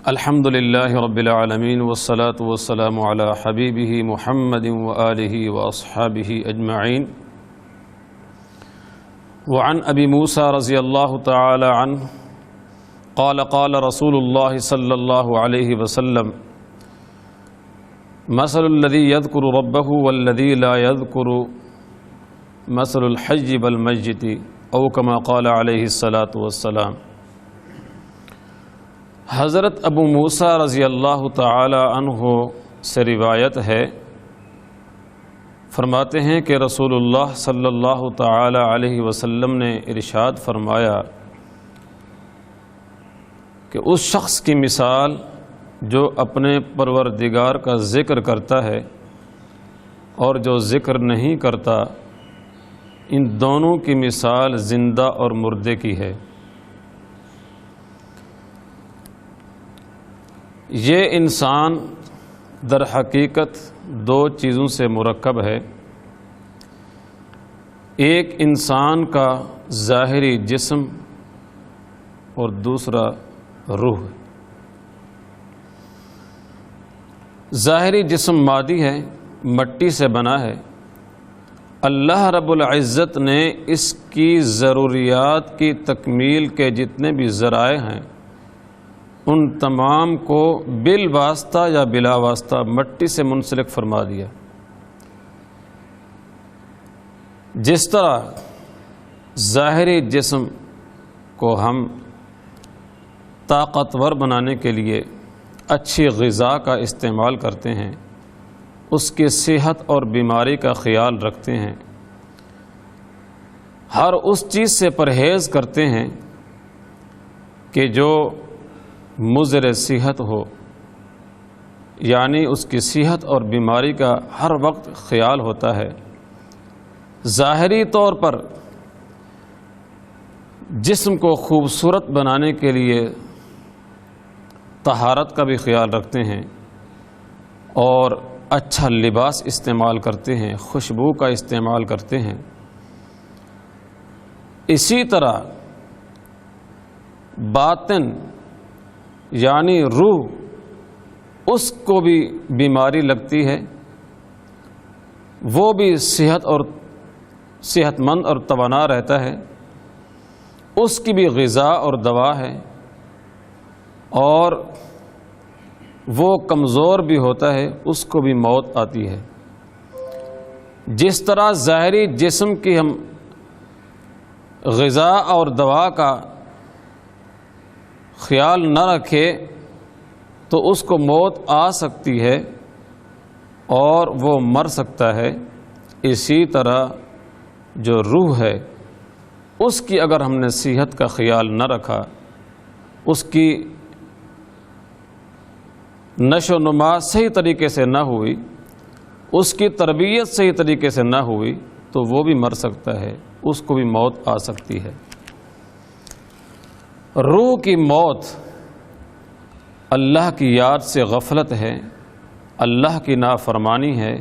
الحمد للہ رب العالمین والصلاة والسلام علی حبیبہ محمد وآلہ واصحابہ اجمعین وعن ابی موسیٰ رضی اللہ تعالی عنہ قال قال رسول اللہ صلی اللہ علیہ وسلم مثل الذی یذکر ربہ والذی لا یذکر مثل الحی والمیت او کما قال علیہ الصلاة والسلام۔ حضرت ابو موسیٰ رضی اللہ تعالی عنہ سے روایت ہے، فرماتے ہیں کہ رسول اللہ صلی اللہ تعالی علیہ وسلم نے ارشاد فرمایا کہ اس شخص کی مثال جو اپنے پروردگار کا ذکر کرتا ہے اور جو ذکر نہیں کرتا، ان دونوں کی مثال زندہ اور مردے کی ہے۔ یہ انسان در حقیقت دو چیزوں سے مرکب ہے، ایک انسان کا ظاہری جسم اور دوسرا روح۔ ظاہری جسم مادی ہے، مٹی سے بنا ہے۔ اللہ رب العزت نے اس کی ضروریات کی تکمیل کے جتنے بھی ذرائع ہیں ان تمام کو بالواسطہ یا بلا واسطہ مٹی سے منسلک فرما دیا۔ جس طرح ظاہری جسم کو ہم طاقتور بنانے کے لیے اچھی غذا کا استعمال کرتے ہیں، اس کی صحت اور بیماری کا خیال رکھتے ہیں، ہر اس چیز سے پرہیز کرتے ہیں کہ جو مضر صحت ہو، یعنی اس کی صحت اور بیماری کا ہر وقت خیال ہوتا ہے۔ ظاہری طور پر جسم کو خوبصورت بنانے کے لیے طہارت کا بھی خیال رکھتے ہیں اور اچھا لباس استعمال کرتے ہیں، خوشبو کا استعمال کرتے ہیں۔ اسی طرح باطن یعنی روح، اس کو بھی بیماری لگتی ہے، وہ بھی صحت مند اور توانا رہتا ہے، اس کی بھی غذا اور دوا ہے، اور وہ کمزور بھی ہوتا ہے، اس کو بھی موت آتی ہے۔ جس طرح ظاہری جسم کی ہم غذا اور دوا کا خیال نہ رکھے تو اس کو موت آ سکتی ہے اور وہ مر سکتا ہے، اسی طرح جو روح ہے اس کی اگر ہم نے صحت کا خیال نہ رکھا، اس کی نشو و نما صحیح طریقے سے نہ ہوئی، اس کی تربیت صحیح طریقے سے نہ ہوئی تو وہ بھی مر سکتا ہے، اس کو بھی موت آ سکتی ہے۔ روح کی موت اللہ کی یاد سے غفلت ہے، اللہ کی نافرمانی ہے،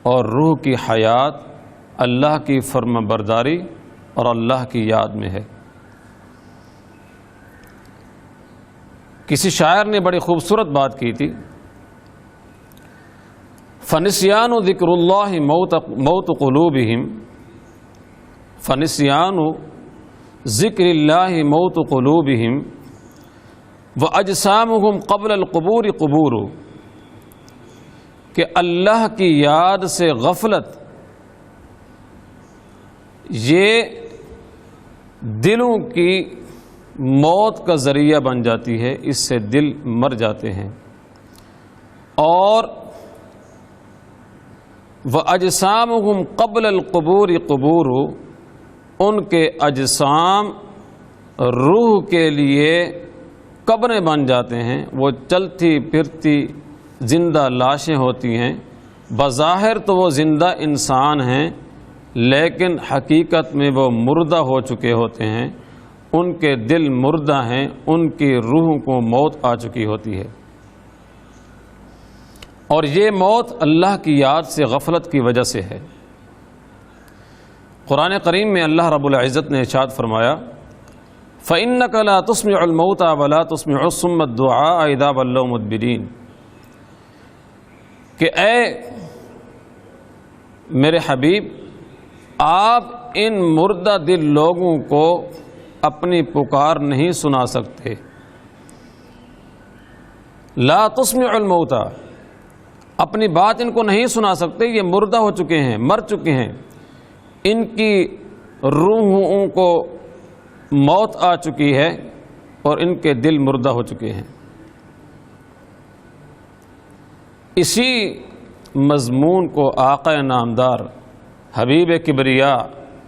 اور روح کی حیات اللہ کی فرما برداری اور اللہ کی یاد میں ہے۔ کسی شاعر نے بڑی خوبصورت بات کی تھی، فَنِسْيَانُ ذِكْرُ اللَّهِ مَوْتُ قُلُوبِهِمْ فَنِسْيَانُ ذِكْرِ اللَّهِ مَوْتُ قُلُوبِهِمْ وَأَجْسَامُهُمْ قَبْلَ الْقُبُورِ قُبُورُ، کہ اللہ کی یاد سے غفلت یہ دلوں کی موت کا ذریعہ بن جاتی ہے، اس سے دل مر جاتے ہیں۔ اور وَأَجْسَامُهُمْ قَبْلَ الْقُبُورِ قُبُورُ، ان کے اجسام روح کے لیے قبریں بن جاتے ہیں، وہ چلتی پھرتی زندہ لاشیں ہوتی ہیں۔ بظاہر تو وہ زندہ انسان ہیں لیکن حقیقت میں وہ مردہ ہو چکے ہوتے ہیں، ان کے دل مردہ ہیں، ان کی روحوں کو موت آ چکی ہوتی ہے۔ اور یہ موت اللہ کی یاد سے غفلت کی وجہ سے ہے۔ قرآن کریم میں اللہ رب العزت نے ارشاد فرمایا فَإِنَّكَ لَا تُسْمِعُ الْمَوْتَى وَلَا تُسْمِعُ الصُّمَّ الدُّعَاءَ إِذَا وَلَّوْا مُدْبِرِينَ، کہ اے میرے حبیب، آپ ان مردہ دل لوگوں کو اپنی پکار نہیں سنا سکتے. لا تسمع الموتى، اپنی بات ان کو نہیں سنا سکتے، یہ مردہ ہو چکے ہیں، مر چکے ہیں، ان کی روحوں کو موت آ چکی ہے اور ان کے دل مردہ ہو چکے ہیں. اسی مضمون کو آقا نامدار حبیب کبریا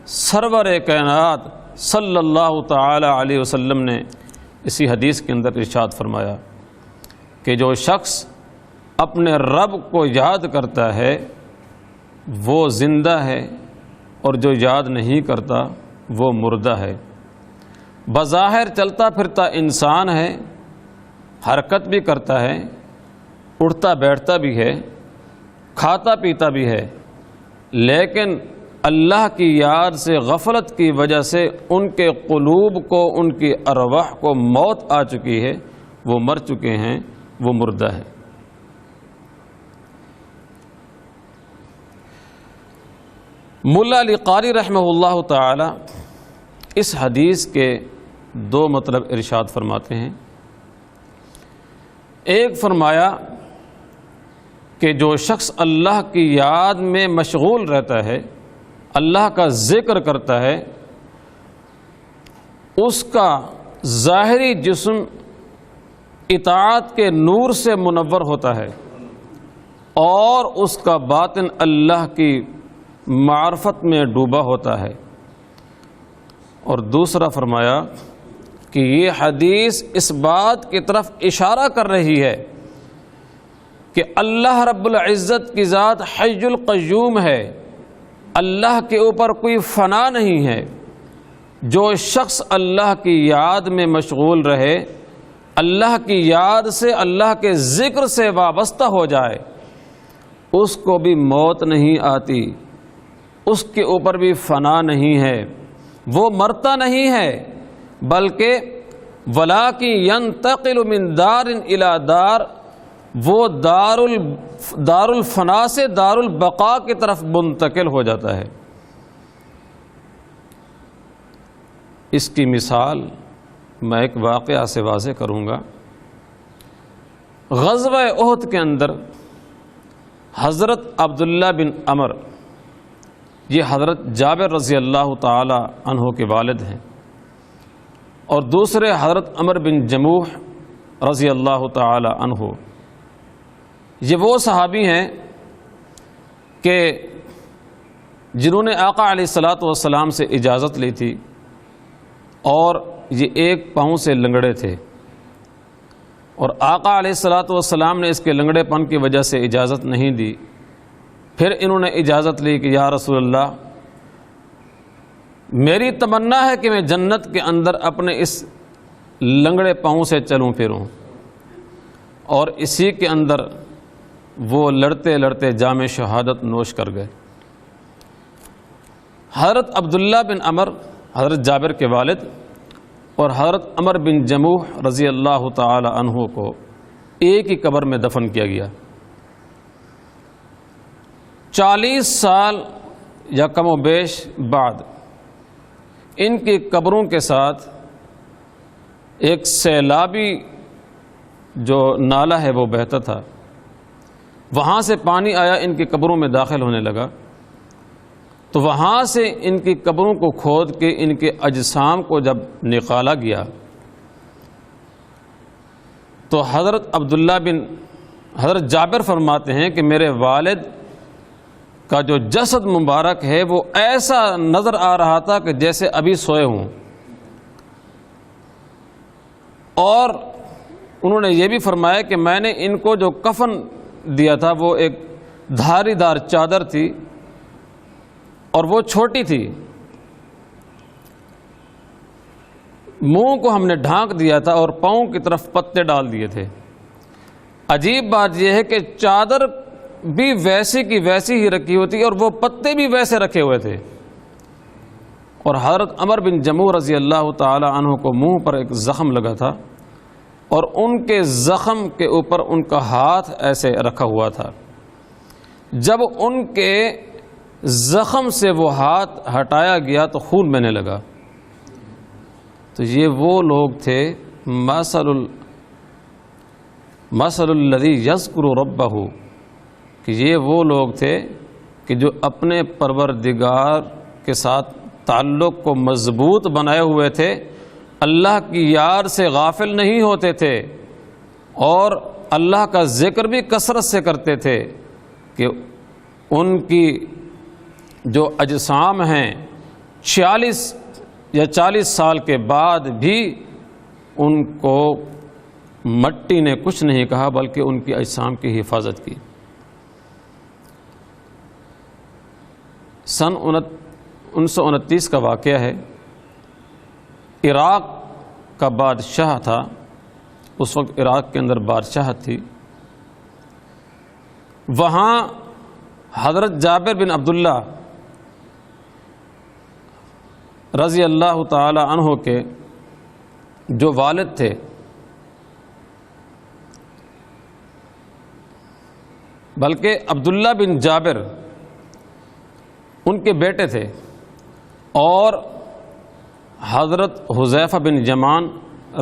سرور کائنات صلی اللہ تعالی علیہ وسلم نے اسی حدیث کے اندر ارشاد فرمایا کہ جو شخص اپنے رب کو یاد کرتا ہے وہ زندہ ہے، اور جو یاد نہیں کرتا وہ مردہ ہے. بظاہر چلتا پھرتا انسان ہے، حرکت بھی کرتا ہے، اٹھتا بیٹھتا بھی ہے، کھاتا پیتا بھی ہے، لیکن اللہ کی یاد سے غفلت کی وجہ سے ان کے قلوب کو، ان کی ارواح کو موت آ چکی ہے، وہ مر چکے ہیں، وہ مردہ ہے. ملا علی قاری رحمہ اللہ تعالی اس حدیث کے دو مطلب ارشاد فرماتے ہیں. ایک فرمایا کہ جو شخص اللہ کی یاد میں مشغول رہتا ہے، اللہ کا ذکر کرتا ہے، اس کا ظاہری جسم اطاعت کے نور سے منور ہوتا ہے اور اس کا باطن اللہ کی معرفت میں ڈوبا ہوتا ہے. اور دوسرا فرمایا کہ یہ حدیث اس بات کی طرف اشارہ کر رہی ہے کہ اللہ رب العزت کی ذات حی القیوم ہے، اللہ کے اوپر کوئی فنا نہیں ہے. جو شخص اللہ کی یاد میں مشغول رہے، اللہ کی یاد سے، اللہ کے ذکر سے وابستہ ہو جائے، اس کو بھی موت نہیں آتی، اس کے اوپر بھی فنا نہیں ہے، وہ مرتا نہیں ہے، بلکہ وَلَٰكِن يَنْتَقِلُ مِن دَارٍ إِلَىٰ دَار، وہ دار الفنا سے دار البقاء کی طرف منتقل ہو جاتا ہے. اس کی مثال میں ایک واقعہ سے واضح کروں گا. غزوہ احد کے اندر حضرت عبداللہ بن عمر، یہ حضرت جابر رضی اللہ تعالی عنہ کے والد ہیں، اور دوسرے حضرت عمر بن جموح رضی اللہ تعالی عنہ، یہ وہ صحابی ہیں کہ جنہوں نے آقا علیہ الصلاۃ والسلام سے اجازت لی تھی، اور یہ ایک پاؤں سے لنگڑے تھے، اور آقا علیہ الصلاۃ والسلام نے اس کے لنگڑے پن کی وجہ سے اجازت نہیں دی. پھر انہوں نے اجازت لی کہ یا رسول اللہ، میری تمنا ہے کہ میں جنت کے اندر اپنے اس لنگڑے پاؤں سے چلوں پھروں. اور اسی کے اندر وہ لڑتے لڑتے جام شہادت نوش کر گئے. حضرت عبداللہ بن عمر حضرت جابر کے والد اور حضرت عمر بن جموح رضی اللہ تعالی عنہ کو ایک ہی قبر میں دفن کیا گیا. 40 سال یا کم و بیش بعد ان کی قبروں کے ساتھ ایک سیلابی جو نالہ ہے وہ بہتا تھا، وہاں سے پانی آیا، ان کی قبروں میں داخل ہونے لگا. تو وہاں سے ان کی قبروں کو کھود کے ان کے اجسام کو جب نکالا گیا تو حضرت جابر فرماتے ہیں کہ میرے والد کا جو جسد مبارک ہے وہ ایسا نظر آ رہا تھا کہ جیسے ابھی سوئے ہوں. اور انہوں نے یہ بھی فرمایا کہ میں نے ان کو جو کفن دیا تھا وہ ایک دھاری دار چادر تھی اور وہ چھوٹی تھی، منہ کو ہم نے ڈھانک دیا تھا اور پاؤں کی طرف پتے ڈال دیے تھے. عجیب بات یہ ہے کہ چادر بھی ویسی کی ویسی ہی رکھی ہوتی اور وہ پتے بھی ویسے رکھے ہوئے تھے. اور حضرت عمر بن جموح رضی اللہ تعالی عنہ کو منہ پر ایک زخم لگا تھا اور ان کے زخم کے اوپر ان کا ہاتھ ایسے رکھا ہوا تھا. جب ان کے زخم سے وہ ہاتھ ہٹایا گیا تو خون بہنے لگا. تو یہ وہ لوگ تھے مثل الذی یذکر ربہ، کہ یہ وہ لوگ تھے کہ جو اپنے پروردگار کے ساتھ تعلق کو مضبوط بنائے ہوئے تھے، اللہ کی یاد سے غافل نہیں ہوتے تھے اور اللہ کا ذکر بھی کثرت سے کرتے تھے، کہ ان کی جو اجسام ہیں 46 یا 40 سال کے بعد بھی ان کو مٹی نے کچھ نہیں کہا بلکہ ان کی اجسام کی حفاظت کی. سن 1929 کا واقعہ ہے. عراق کا بادشاہ تھا، اس وقت عراق کے اندر بادشاہت تھی. وہاں حضرت جابر بن عبداللہ رضی اللہ تعالی عنہ کے جو والد تھے، بلکہ عبداللہ بن جابر ان کے بیٹے تھے، اور حضرت حذیفہ بن یمان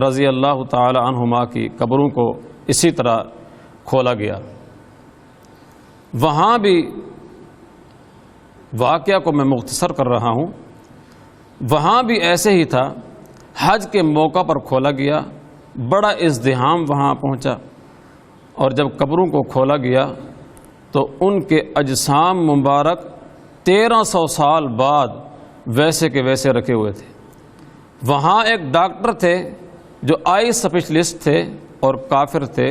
رضی اللہ تعالی عنہما کی قبروں کو اسی طرح کھولا گیا. وہاں بھی واقعہ کو میں مختصر کر رہا ہوں. وہاں بھی ایسے ہی تھا، حج کے موقع پر کھولا گیا، بڑا ازدحام وہاں پہنچا، اور جب قبروں کو کھولا گیا تو ان کے اجسام مبارک 1300 سال بعد ویسے کے ویسے رکھے ہوئے تھے. وہاں ایک ڈاکٹر تھے جو آئی اسپیشلسٹ تھے اور کافر تھے.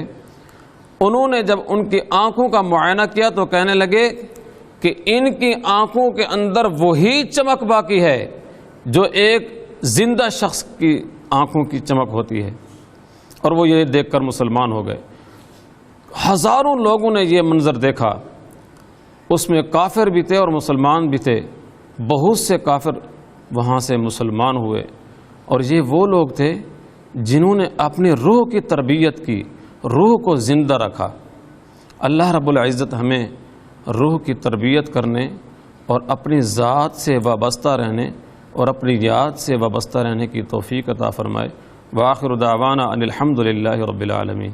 انہوں نے جب ان کی آنکھوں کا معائنہ کیا تو کہنے لگے کہ ان کی آنکھوں کے اندر وہی چمک باقی ہے جو ایک زندہ شخص کی آنکھوں کی چمک ہوتی ہے. اور وہ یہ دیکھ کر مسلمان ہو گئے. ہزاروں لوگوں نے یہ منظر دیکھا، اس میں کافر بھی تھے اور مسلمان بھی تھے. بہت سے کافر وہاں سے مسلمان ہوئے، اور یہ وہ لوگ تھے جنہوں نے اپنی روح کی تربیت کی، روح کو زندہ رکھا. اللہ رب العزت ہمیں روح کی تربیت کرنے اور اپنی ذات سے وابستہ رہنے اور اپنی یاد سے وابستہ رہنے کی توفیق عطا فرمائے. وآخر دعوانا ان الحمد للہ رب العالمین.